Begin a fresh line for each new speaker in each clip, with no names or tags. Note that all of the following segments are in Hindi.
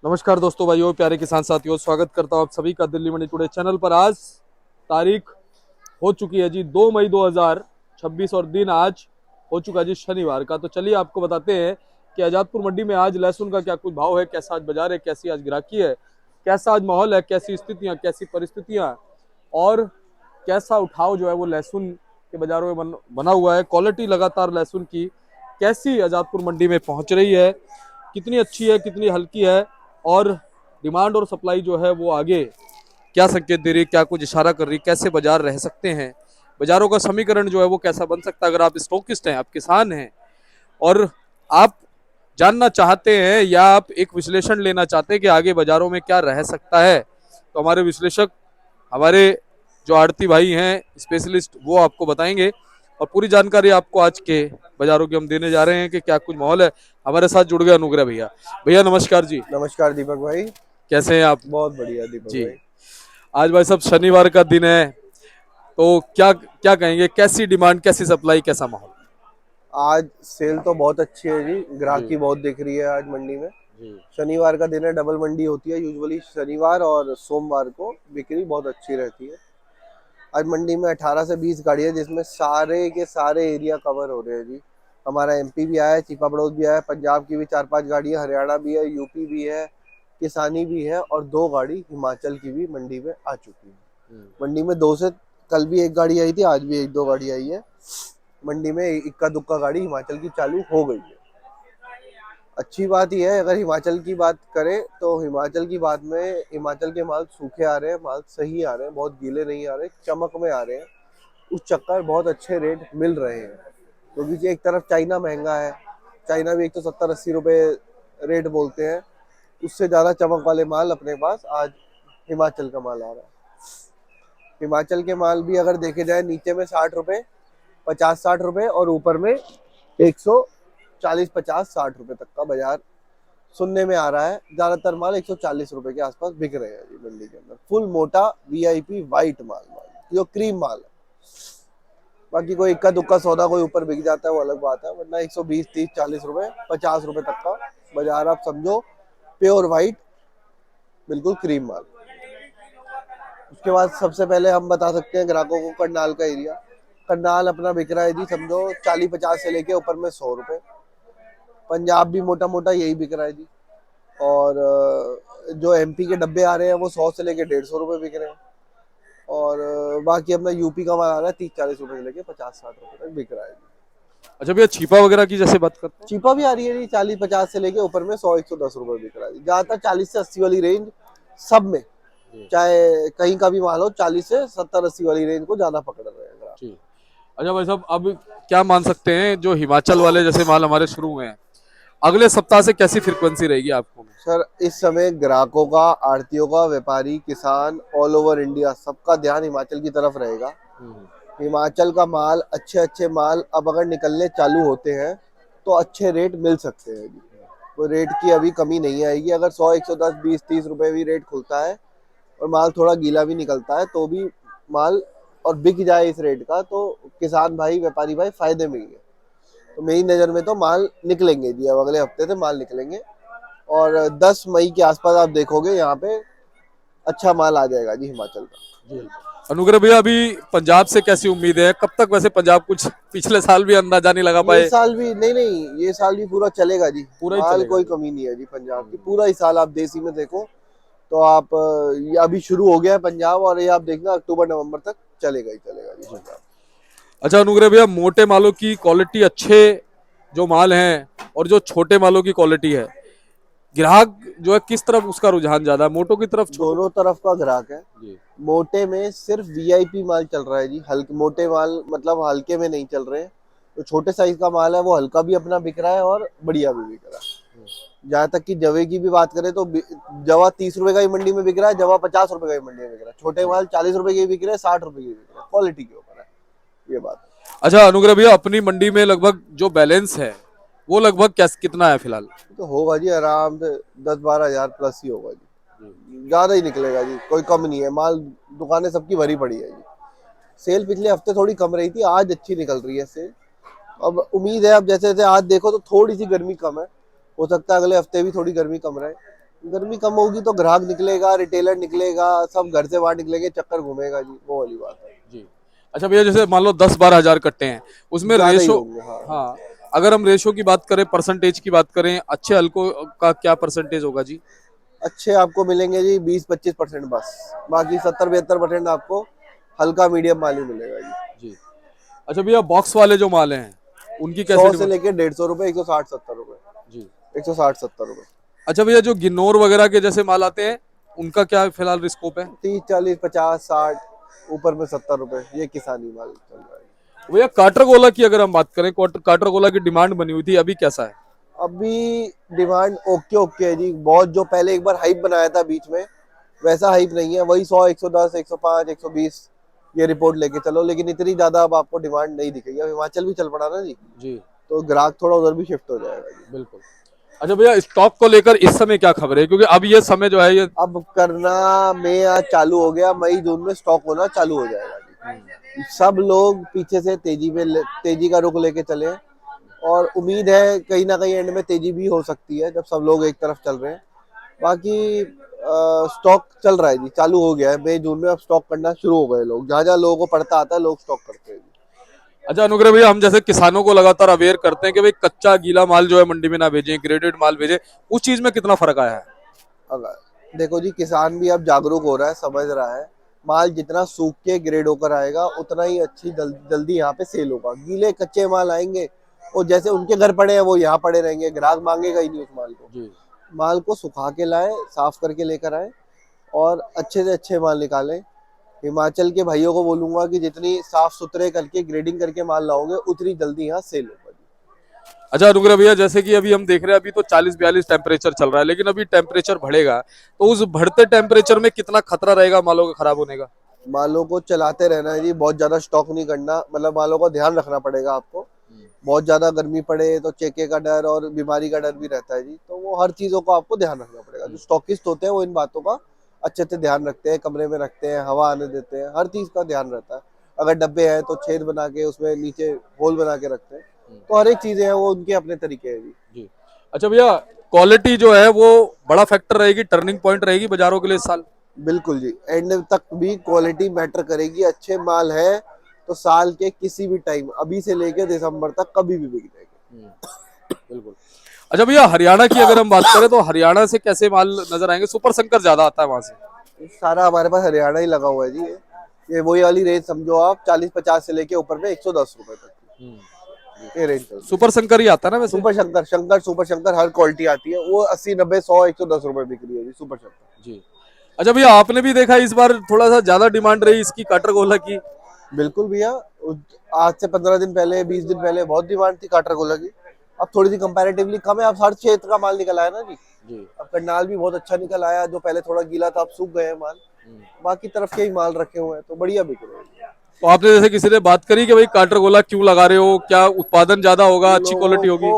नमस्कार दोस्तों, भाइयों, प्यारे किसान साथियों, स्वागत करता हूं आप सभी का दिल्ली मंडी टुडे चैनल पर। आज तारीख हो चुकी है जी 2 मई 2026 और दिन आज हो चुका है जी शनिवार का। तो चलिए आपको बताते हैं कि आजादपुर मंडी में आज लहसुन का क्या कुछ भाव है, कैसा आज बाजार है, कैसी आज ग्राहकी है, कैसा आज माहौल है, कैसी स्थितियां, कैसी परिस्थितियां और कैसा उठाव जो है वो लहसुन के बाजारों में बना हुआ है। क्वालिटी लगातार लहसुन की कैसी आजादपुर मंडी में पहुंच रही है, कितनी अच्छी है, कितनी हल्की है और डिमांड और सप्लाई जो है वो आगे क्या संकेत दे रही है, क्या कुछ इशारा कर रही है, कैसे बाजार रह सकते हैं, बाजारों का समीकरण जो है वो कैसा बन सकता है। अगर आप स्टॉकिस्ट हैं, आप किसान हैं और आप जानना चाहते हैं या आप एक विश्लेषण लेना चाहते हैं कि आगे बाजारों में क्या रह सकता है, तो हमारे विश्लेषक, हमारे जो आड़ती भाई हैं, स्पेशलिस्ट, वो आपको बताएंगे और पूरी जानकारी आपको आज के बाजारों की हम देने जा रहे हैं कि क्या कुछ माहौल है। हमारे साथ जुड़ गए अनुग्रह भैया। भैया नमस्कार जी।
नमस्कार दीपक भाई।
कैसे हैं आप?
बहुत बढ़िया दीपक
जी।
भाई।
आज भाई साहब शनिवार का दिन है, तो क्या क्या कहेंगे, कैसी डिमांड, कैसी सप्लाई, कैसा माहौल?
आज सेल तो बहुत अच्छी है जी,
जी
ग्राहकी बहुत दिख रही है आज मंडी में।
जी।
शनिवार का दिन है, डबल मंडी होती है यूजुअली शनिवार और सोमवार को बिक्री बहुत अच्छी रहती है। आज मंडी में 18 से 20 गाड़ी है जिसमें सारे के सारे एरिया कवर हो रहे हैं जी। हमारा एमपी भी आया है, चीपा बड़ौद भी आया है, पंजाब की भी 4-5 गाड़ी है, हरियाणा भी है, यूपी भी है, किसानी भी है और 2 गाड़ी हिमाचल की भी मंडी में आ चुकी है। मंडी में 2 से कल भी 1 गाड़ी आई थी, आज भी 1-2 गाड़ी आई है। मंडी में इक्का दुक्का गाड़ी हिमाचल की चालू हो गई है। अच्छी बात यह है, अगर हिमाचल की बात करें तो हिमाचल की बात में हिमाचल के माल सूखे आ रहे हैं, माल सही आ रहे हैं, बहुत गीले नहीं आ रहे, चमक में आ रहे हैं। उस चक्कर बहुत अच्छे रेट मिल रहे हैं क्योंकि तो एक तरफ चाइना महंगा है, चाइना भी 170-80 रुपये रेट बोलते हैं। उससे ज़्यादा चमक वाले माल अपने पास आज हिमाचल का माल आ रहा है। हिमाचल के माल भी अगर देखे जाए, नीचे में 60 रुपये, 50-60 रुपये और ऊपर में 140-50-60 रुपये तक का बाजार सुनने में आ रहा है। ज्यादातर माल 140 रुपये के आसपास बिक रहे हैं मंडी के अंदर। फुल मोटा वीआईपी वाइट माल जो क्रीम माल है। बाकी कोई इक्का दुक्का सौदा कोई ऊपर बिक जाता है वो अलग बात है, वरना 120, 30, 40 रुपये, 50 रुपये तक का बाजार आप समझो प्योर वाइट, बिल्कुल क्रीम माल। उसके बाद सबसे पहले हम बता सकते हैं ग्राहकों को करनाल का एरिया। करनाल अपना बिक रहा है जी समझो 40-50 से लेके ऊपर में 100 रुपये। पंजाब भी मोटा मोटा यही बिक रहा है जी। और जो एमपी के डब्बे आ रहे हैं वो 100 से लेके 150 रुपये बिक रहे हैं। और बाकी अपना यूपी का माल आ रहा है 30-40 रुपये से लेके 50-60 रुपये तक बिक रहा है जी।
अच्छा भैया, छिपा वगैरह की जैसे बात करते हैं।
चीपा भी आ रही है जी, 40-50 से लेके ऊपर में 100-110 रुपये बिक रहा है जी। ज्यादातर 40 से 80 वाली रेंज सब में, चाहे कहीं का भी माल हो, 40 से 70-80 वाली रेंज को ज्यादा पकड़ रहे हैं ग्राहक।
जी। अच्छा भाई साहब, अब क्या मान सकते हैं, जो हिमाचल वाले जैसे माल हमारे शुरू हुए हैं, अगले सप्ताह से कैसी फ्रीक्वेंसी रहेगी आपको?
सर इस समय ग्राहकों का, आड़तियों का, व्यापारी, किसान ऑल ओवर इंडिया सबका ध्यान हिमाचल की तरफ रहेगा। हिमाचल का माल, अच्छे अच्छे माल अब अगर निकलने चालू होते हैं तो अच्छे रेट मिल सकते हैं जी। कोई रेट की अभी कमी नहीं आएगी। अगर 100, 110, 20, 30 रुपये भी रेट खुलता है और माल थोड़ा गीला भी निकलता है तो भी माल और बिक जाए इस रेट का, तो किसान भाई, व्यापारी भाई फायदे में ही है। तो मेरी नज़र में तो माल निकलेंगे जी, अब अगले हफ्ते से माल निकलेंगे और 10 मई के आसपास आप देखोगे यहाँ पे अच्छा माल आ जाएगा जी हिमाचल का।
जी। अनुग्रह भैया, अभी पंजाब से कैसी उम्मीद है? कब तक वैसे पंजाब, कुछ पिछले साल भी अंदाजा नहीं लगा
ये
पाए।
साल भी नहीं, ये साल भी पूरा चलेगा जी।
पूरा ही
माल
चलेगा
कोई
जी।
कमी नहीं है जी पंजाब की, पूरा ही साल। आप देसी में देखो तो आप ये अभी शुरू हो गया है पंजाब और ये आप देखना अक्टूबर नवंबर तक चलेगा ही चलेगा जी पंजाब।
अच्छा अनुग्रह भैया, मोटे मालों की क्वालिटी अच्छे जो माल हैं और जो छोटे मालों की क्वालिटी है, ग्राहक जो है किस तरफ उसका रुझान ज्यादा है, मोटों की तरफ, छोटों
दोनों तरफ का ग्राहक है।
की?
मोटे में सिर्फ वीआईपी माल चल रहा है जी, हल्के मोटे माल मतलब हल्के में नहीं चल रहे हैं। तो छोटे साइज का माल है वो हल्का भी अपना बिक रहा है और बढ़िया भी बिक रहा है। जहाँ तक कि जवे की भी बात करें तो जवा 30 रुपए का ही मंडी में बिक रहा है, जवा 50 रुपए का ही मंडी में बिक रहा है। छोटे माल 40 रुपए के बिक रहे हैं, 60 रुपए के बिक रहे हैं, क्वालिटी के ऊपर है ये बात।
अच्छा अनुग्रह भैया, अपनी मंडी में लगभग जो बैलेंस है वो लगभग कितना है फिलहाल?
तो होगा जी आराम से 10-12 हजार प्लस ही होगा जी, ज्यादा ही निकलेगा जी, कोई कम नहीं है। माल दुकानें सबकी भरी पड़ी है जी। सेल पिछले हफ्ते थोड़ी कम रही थी, आज अच्छी निकल रही है सेल। अब उम्मीद है, अब जैसे जैसे आज देखो तो थोड़ी सी गर्मी कम है, हो सकता है अगले हफ्ते भी थोड़ी गर्मी कम रहे। गर्मी कम होगी तो ग्राहक निकलेगा, रिटेलर निकलेगा, सब घर से बाहर निकलेंगे, चक्कर घूमेगा जी, वो वाली बात है।
जी। अच्छा भैया, जैसे मान लो 10-12 हजार कट्टे हैं, उसमें
ज्यादा ही
रेशो,
होंगे, हाँ।
हाँ, अगर हम रेशो की बात करें, परसेंटेज की बात करें, अच्छे हल्को का क्या परसेंटेज होगा जी?
अच्छे आपको मिलेंगे जी 20-25% बस, बाकी 70-72% आपको हल्का मीडियम माल ही मिलेगा जी।
जी। अच्छा भैया, बॉक्स वाले जो माल हैं उनकी
सौ
कैसे
से
डिमांड?
लेके 150 रुपए, 160-70 रुपए,
जी।
160-70 रुपए।
अच्छा भैया, जो गिन्नौर वगैरह के जैसे माल आते हैं, उनका क्या फिलहाल स्कोप है?
30-40-50-60, ऊपर में 70 रुपए, ये किसानी माल चल रहा है।
भैया काटरगोला की अगर हम बात करें, काटरगोला की डिमांड बनी हुई थी, अभी कैसा है?
अभी डिमांड ओके ओके है जी, बहुत जो पहले एक बार हाइप बनाया था बीच में, वैसा हाइप नहीं है, वही 100, 110, 105, 120 ये रिपोर्ट लेके चलो, लेकिन इतनी ज्यादा अब आपको डिमांड नहीं दिखेगी। अब हिमाचल भी चल पड़ा ना जी,
जी।
तो ग्राहक थोड़ा उधर भी शिफ्ट हो जाएगा जी।
बिल्कुल। अच्छा भैया, स्टॉक को लेकर इस समय क्या खबर है, क्योंकि अब ये समय जो है ये,
अब करना मई आज चालू हो गया, मई जून में स्टॉक होना चालू हो जाएगा जी। सब लोग पीछे से तेजी का रुख लेके चले हैं, और उम्मीद है कहीं ना कहीं एंड में तेजी भी हो सकती है जब सब लोग एक तरफ चल रहे हैं। बाकी स्टॉक चल रहा है जी, चालू हो गया है मई जून में, अब स्टॉक करना शुरू हो गए लोग, जहाँ जहाँ लोगों को पड़ता आता है लोग स्टॉक करते हैं जी।
अच्छा अनुग्रह भैया, हम जैसे किसानों को लगातार अवेयर करते हैं कि भाई कच्चा गीला माल जो है मंडी में ना भेजें, ग्रेडेड माल भेजें, उस चीज में कितना फर्क आया है?
अगर देखो जी, किसान भी अब जागरूक हो रहा है, समझ रहा है माल जितना सूख के ग्रेड होकर आएगा उतना ही अच्छी जल्दी यहाँ पे सेल होगा। गीले कच्चे माल आएंगे और जैसे उनके घर पड़े हैं वो यहाँ पड़े रहेंगे, ग्राहक मांगेगा ही नहीं उस माल को।
जी।
माल को सुखा के लाए, साफ करके लेकर आए, और अच्छे से अच्छे माल निकाले। हिमाचल के भाइयों को बोलूंगा कि जितनी साफ सुथरे करके ग्रेडिंग करके माल लाओगे उतनी जल्दी यहाँ सेल होगा।
अच्छा अनुग्रह भैया, जैसे कि अभी हम देख रहे हैं, अभी तो 40-42 टेम्परेचर चल रहा है, लेकिन अभी टेम्परेचर बढ़ेगा, तो उस बढ़ते टेम्परेचर में कितना खतरा रहेगा मालों के खराब होने का?
मालों को चलाते रहना है जी, बहुत ज्यादा स्टॉक नहीं करना, मतलब मालों को ध्यान रखना पड़ेगा आपको। बहुत ज्यादा गर्मी पड़े तो चेके का डर और बीमारी का डर भी रहता है जी, तो वो हर चीजों को आपको ध्यान रखना पड़ेगा। जो स्टॉकिस्ट होते हैं वो इन बातों का अच्छे से ध्यान रखते हैं, कमरे में रखते हैं, हवा आने देते हैं, हर चीज का ध्यान रहता है। अगर डब्बे हैं तो छेद बना के उसमें नीचे होल बना के रखते हैं, तो हर एक चीजें हैं वो उनके अपने तरीके हैं जी।
जी। अच्छा भैया, क्वालिटी जो है वो बड़ा फैक्टर रहेगी, टर्निंग पॉइंट रहेगी बाजारों के लिए इस साल?
बिल्कुल जी, एंड तक भी क्वालिटी मैटर करेगी। अच्छे माल है तो साल के किसी भी टाइम, अभी से लेके दिसंबर तक कभी भी बिक जाएंगे।
बिल्कुल। अच्छा भैया, हरियाणा की अगर हम बात करें, तो हरियाणा से कैसे माल नजर आएंगे? सुपर शंकर ज्यादा आता है वहां से?
सारा हमारे पास हरियाणा ही लगा हुआ है जी। ये वही वाली रेंज समझो आप, 40-50 से लेके ऊपर में 110 रुपए तक ये रेंज चल रही है।
सुपर शंकर ही आता है ना वैसे?
सुपर शंकर हर क्वालिटी आती है, वो 80, 90, 100, 110 रुपए बिक रही है जी सुपर शंकर।
जी। अच्छा भैया, आपने भी देखा इस बार थोड़ा सा ज्यादा डिमांड रही इसकी, काटरगोला की?
बिल्कुल भैया, आज से 15 दिन पहले, 20 दिन पहले बहुत डिमांड थी काटरगोला की। अब थोड़ी सी कंपैरेटिवली कम है, अब हर क्षेत्र का माल निकल आया ना जी।
जी।
अब करनाल भी बहुत अच्छा निकल आया, जो पहले थोड़ा गीला था अब सूख गए हैं माल, बाकी तरफ के ही माल रखे हुए हैं तो बढ़िया बिक रहे हैं।
तो आपने जैसे किसी ने बात करी कि भाई काटरगोला क्यों लगा रहे हो, क्या उत्पादन ज्यादा होगा, अच्छी क्वालिटी होगी?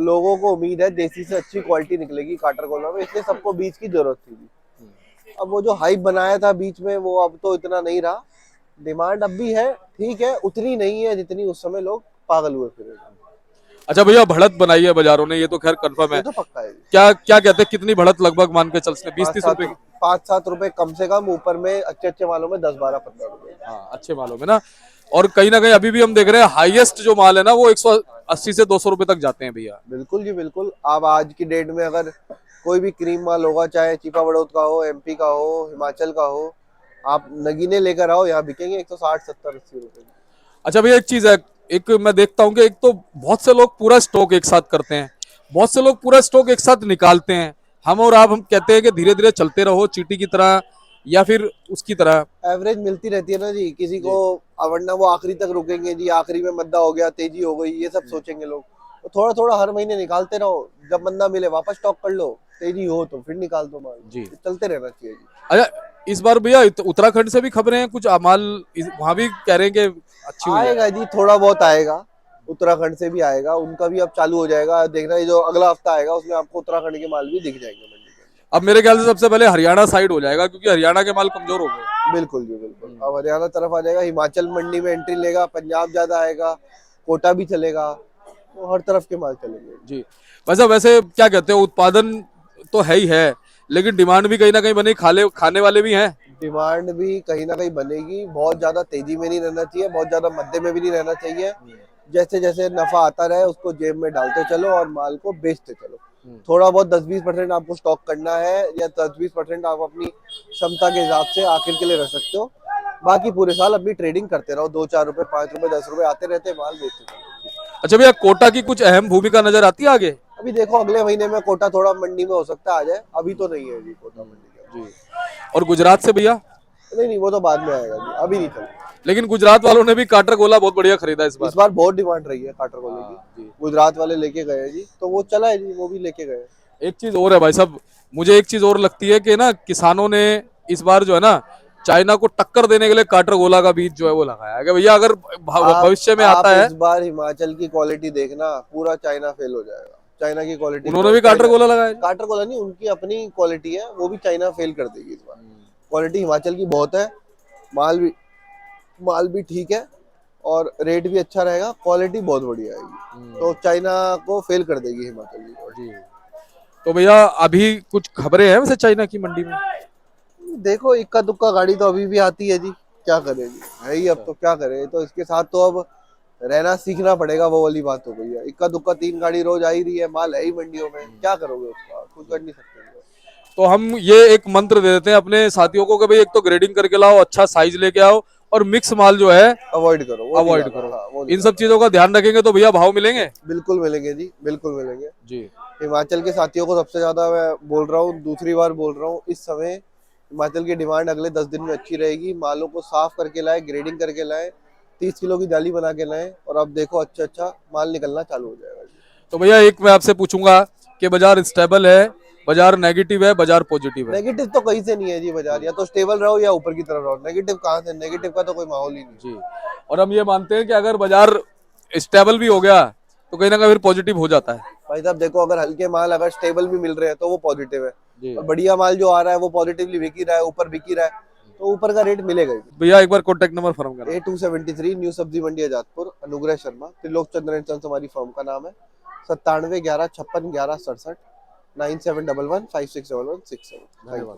लोगों को उम्मीद है देसी से अच्छी क्वालिटी निकलेगी काटरगोला में, इसलिए सबको बीज की जरूरत थी। अब वो जो हाइप बनाया था बीच में वो अब तो इतना नहीं रहा। डिमांड अब भी है, ठीक है, उतनी नहीं है जितनी उस समय लोग पागल हुए फिर।
अच्छा भैया, बढ़त बनाई है बाजारों ने, ये तो खैर कंफर्म
ये
है।
तो पक्का है।
क्या क्या कहते हैं, कितनी बढ़त लगभग मान के चल सकते? बीस
पाँच
तीस
सात
रुपए की?
5-7 रुपए कम से कम, ऊपर में अच्छे अच्छे मालों में 10, 12, 15 रुपए।
हाँ, अच्छे मालों में ना। और कहीं ना कहीं अभी भी हम देख रहे हैं हाईएस्ट जो माल है ना, वो 180 से 200 रुपए तक जाते हैं भैया।
बिल्कुल जी बिल्कुल। आप आज की डेट में अगर कोई भी क्रीम माल होगा, चाहे चीपा बड़ौद का हो, एमपी का हो, हिमाचल का हो, आप नगीने लेकर आओ, यहाँ बिकेंगे 160, 70, 80 रुपए।
अच्छा भैया, एक चीज है, एक मैं देखता हूँ कि एक तो बहुत से लोग पूरा स्टॉक एक साथ करते हैं, बहुत से लोग पूरा स्टॉक एक साथ निकालते हैं। हम कहते हैं कि धीरे धीरे चलते रहो, चीटी की तरह या फिर उसकी तरह।
एवरेज मिलती रहती है ना जी किसी को,
जी।
वरना वो आखिरी तक रुकेंगे जी, आखिरी में मंदा हो गया, तेजी हो गई, ये सब सोचेंगे लोग। तो थोड़ा थोड़ा हर महीने निकालते रहो, जब मंदा मिले वापस स्टॉक कर लो, तेजी हो तो फिर निकाल दो माल।
जी।
चलते रहना चाहिए जी।
अच्छा, इस बार भैया उत्तराखंड से भी खबरें हैं कुछ माल, वहां भी कह रहे हैं कि अच्छी हुई है।
आएगा जी, थोड़ा बहुत आएगा, उत्तराखंड से भी आएगा, उनका भी अब चालू हो जाएगा। देखना ये जो अगला हफ्ता आएगा उसमें आपको उत्तराखंड के माल भी दिख जाएंगे मंडी के
अब मेरे ख्याल से सबसे पहले हरियाणा साइड हो जाएगा, क्योंकि हरियाणा के माल कमजोर हो गए।
अंदर। बिल्कुल जी बिल्कुल, अब हरियाणा तरफ आ जाएगा, हिमाचल मंडी में एंट्री लेगा, पंजाब ज्यादा आएगा, कोटा भी चलेगा, तो हर तरफ के माल चलेंगे।
जी। वैसे वैसे क्या कहते हो, उत्पादन तो है ही है, लेकिन डिमांड भी कहीं ना कहीं बनी, खाने वाले भी हैं।
डिमांड भी कहीं ना कहीं बनेगी, बहुत ज्यादा तेजी में नहीं रहना चाहिए, बहुत ज्यादा मध्य में भी नहीं रहना चाहिए। जैसे जैसे नफा आता रहे उसको जेब में डालते चलो और माल को बेचते चलो। थोड़ा बहुत 10-20% आपको स्टॉक करना है या 10-20% आप अपनी क्षमता के हिसाब से आखिर के लिए रख सकते हो। बाकी पूरे साल अपनी ट्रेडिंग करते रहो, 2-4 रुपए 5 रुपए 10 रुपए आते रहते, माल बेचते चलो।
अच्छा भैया, कोटा की कुछ अहम भूमिका नजर आती है आगे?
अभी देखो अगले महीने में कोटा थोड़ा मंडी में हो सकता है आ जाए, अभी तो नहीं है जी कोटा मंडी
जी। और गुजरात से भैया?
नहीं नहीं, वो तो बाद में आएगा जी, अभी नहीं चलेगा।
लेकिन गुजरात वालों ने भी काटर गोला बहुत बढ़िया खरीदा इस
इस
बार।
बार बहुत डिमांड रही है काटर गोले
हाँ,
की,
जी।
गुजरात वाले लेके गए जी, तो वो चला है जी, वो भी लेके गए।
एक चीज और है भाई साहब, मुझे एक चीज और लगती है कि ना किसानों ने इस बार जो है ना चाइना को टक्कर देने के लिए काटर गोला का बीज जो है वो लगाया है कि भैया अगर भविष्य में
आप
आता है।
इस बार हिमाचल की क्वालिटी देखना, पूरा चाइना फेल हो जाएगा। चाइना की क्वालिटी
उन्होंने भी काटर गोला लगाया है।
काटर गोला नहीं, उनकी अपनी क्वालिटी है, वो भी चाइना फेल कर देगी इस बार। क्वालिटी हिमाचल की बहुत है, माल भी माल भी ठीक है और रेट भी अच्छा रहेगा, क्वालिटी बहुत बढ़िया आएगी, तो चाइना को फेल कर देगी हिमाचल की क्वालिटी।
तो भैया अभी कुछ खबरें हैं वैसे चाइना की मंडी में?
देखो इक्का दुक्का गाड़ी तो अभी भी आती है जी, क्या करे जी, है ही, अब तो क्या करे, तो इसके साथ तो अब रहना सीखना पड़ेगा, वो वाली बात हो गई है। इक्का दुक्का 3 गाड़ी रोज आ ही रही है, माल है ही मंडियों में, क्या करोगे उसका, कुछ कर नहीं सकते।
तो हम ये एक मंत्र दे देते हैं अपने साथियों को कि भाई एक तो ग्रेडिंग करके लाओ, अच्छा साइज लेके आओ, और मिक्स माल जो है
अवॉइड करो, वो नहीं
अवॉइड
लाना,
करो।
हाँ, वो नहीं
इन सब
लाना।
चीजों का ध्यान रखेंगे तो भैया भाव मिलेंगे।
बिल्कुल मिलेंगे जी, बिल्कुल मिलेंगे।
जी।
हिमाचल के साथियों को सबसे ज्यादा मैं बोल रहा हूँ, दूसरी बार बोल रहा हूँ, इस समय हिमाचल की डिमांड अगले 10 दिन में अच्छी रहेगी। मालों को साफ करके लाए, ग्रेडिंग करके लाए, 30 किलो की जाली बना के लाए, और अब देखो अच्छा अच्छा माल निकलना चालू हो जाएगा।
तो भैया एक मैं आपसे पूछूंगा कि बाजार स्टेबल है, बाजार नेगेटिव है, बाजार पॉजिटिव है?
नेगेटिव तो कहीं से नहीं है जी बाजार, या तो स्टेबल रहो या ऊपर की तरफ रहो, नेगेटिव कहाँ से, नेगेटिव का तो कोई माहौल ही नहीं।
जी। और हम ये मानते हैं कि अगर बाजार स्टेबल भी हो गया तो कहीं ना कहीं फिर पॉजिटिव हो जाता है।
भाई साहब देखो, अगर हल्के माल अगर स्टेबल भी मिल रहे हैं तो वो पॉजिटिव है,
जी।
और बढ़िया माल जो आ रहा है वो पॉजिटिवली बिक ही रहा है, ऊपर बिक ही रहा है, तो ऊपर का रेट मिलेगा ही।
भैया एक बार कॉन्टेक्ट नंबर फर्म करा।
A273 न्यू सब्जी मंडी आजादपुर, अनुग्रह शर्मा, त्रिलोक चंद्र एंड सन्स हमारी फर्म का नाम है। 97 11 56 11 67, 9711 561167।
धन्यवाद।